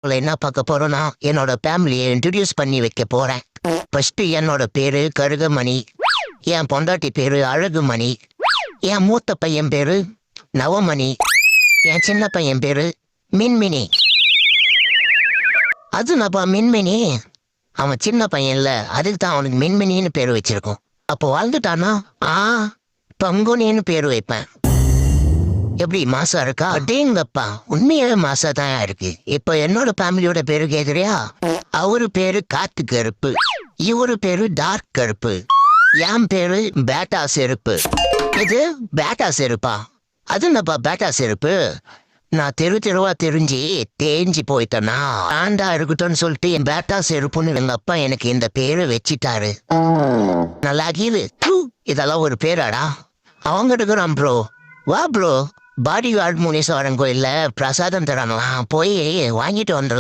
என்ன பார்க்க போறோம்னா என்னோட ஃபேமிலியை இன்ட்ரடியூஸ் பண்ணி வைக்க போறேன். ஃபர்ஸ்ட் என்னோட பேரு கருகமணி, என் பொண்டாட்டி பேரு அழகுமணி, என் மூத்த பையன் பேரு நவமணி, என் சின்ன பையன் பேரு மின்மினி. அது நப்பா மின்மினி, அவன் சின்ன பையன்ல, அதுக்கு தான் அவனுக்கு மின்மினின்னு பேரு வச்சிருக்கோம். அப்போ வாழ்ந்துட்டானா பங்குனின்னு பேரு வைப்பேன். எப்படி மாசா இருக்கா? அடேங்கப்பா, உண்மையாவே மாசா தான் இருக்கு. இப்ப என்னோட ஃபேமிலியோட பேரு கேக்குறியா? அவரு பேரு காத்து கருப்பு, இவரு பேரு டார்க் கருப்பு, என் பேரு பேட்டா செருப்பு. இது பேட்டா செருப்பா? அது என்னப்பா பேட்டா செருப்பு? நான் தெருவா தெரிஞ்சு தேஞ்சு போயிட்டேனா ஆண்டா இருக்கட்டும்னு சொல்லிட்டு என் பேட்டா செருப்புன்னு எங்க அப்பா எனக்கு இந்த பேரு வச்சிட்டாரு. நல்லா கீழு. இதெல்லாம் ஒரு பேராடா? அவங்க இருக்கிறான் ப்ரோ. வா ப்ரோ, பாடி கார்டு முனீஸ்வரன் கோயில்ல பிரசாதம் தராங்களாம், போய் வாங்கிட்டு வந்துடும்.